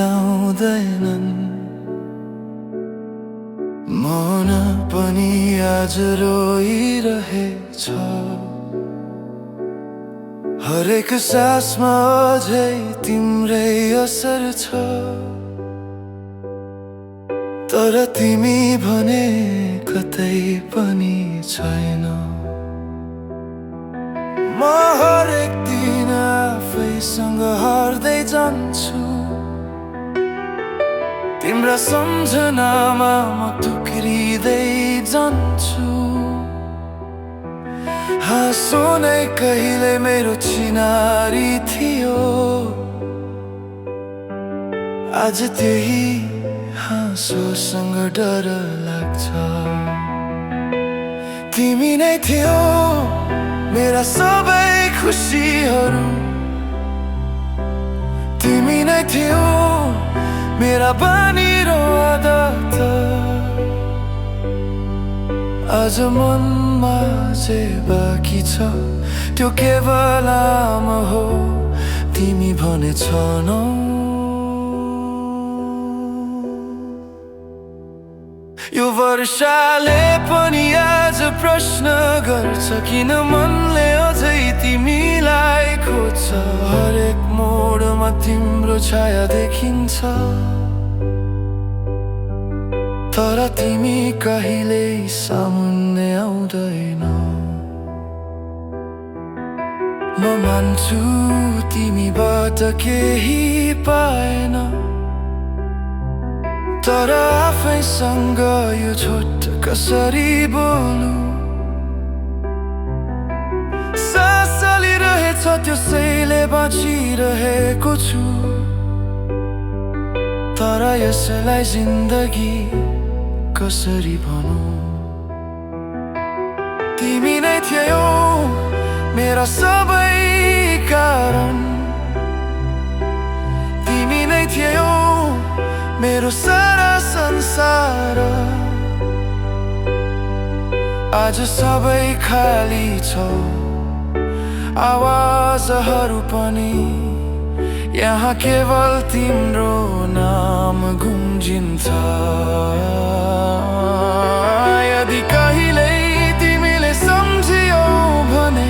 आउँदैनन्। मन पनि आज रोइरहेछ। हरेक सासमा अझै तिम्रै असर छ। तर तिमी भने कतै पनि छैन। म हरेक दिन आफैसँग हार्दै जान्छु। तिम्रा सम्झनामा म टुक्रिँदै जान्छु। हाँसो नै कहिले मेरो चिनारी थियो। आज त्यही हाँसोसँग डर लाग्छ। तिमी नै थियौ मेरा सबै खुसीहरू। तिमी नै थियौ मेरा बानी र आदत। आज मनमा जे बाँकी छ त्यो केवल नाम हो। तिमी भने छैनौ। यो वर्षाले पनि आज प्रश्न गर्छ, किन मनले अझै तिमीलाई खोज्छ। हरेक मोडमा तिम्रो छाया देखिन्छ। तर तिमी कहिल्यै सामुन्ने आउँदैनौ। म मान्छु तिमीबाट केही पाएन। तर आफैसँग यो झुट कसरी बोलु। सास चलिरहेछ त्यसैले बाँचिरहेको छु। तर यसलाई जिन्दगी कसरी भनौं। तिमी नै थियौ मेरा सबै कारण। तिमी नै थियौ मेरो सारा संसार। आज सबै खाली छ। आवाजहरू पनि यहाँ केवल तिम्रो नाम गुन्जिन्छ। यदि कहिल्यै तिमीले सम्झियौ भने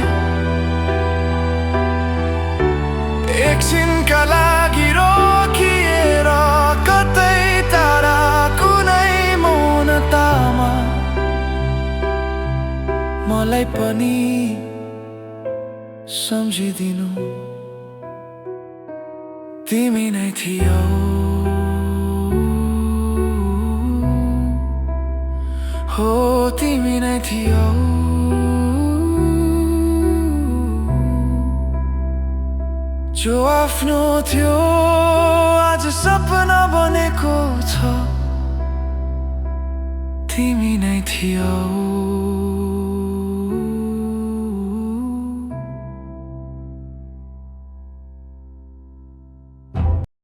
एकछिनका लागि रोकिएर कतै टाढा कुनै मौनतामा मलाई पनि सम्झिदिनु। तिमी नै थियौ। हो तिमी नै थियौ। जो आफ्नो थियो आज सपना बनेको छ। तिमी नै थियौ।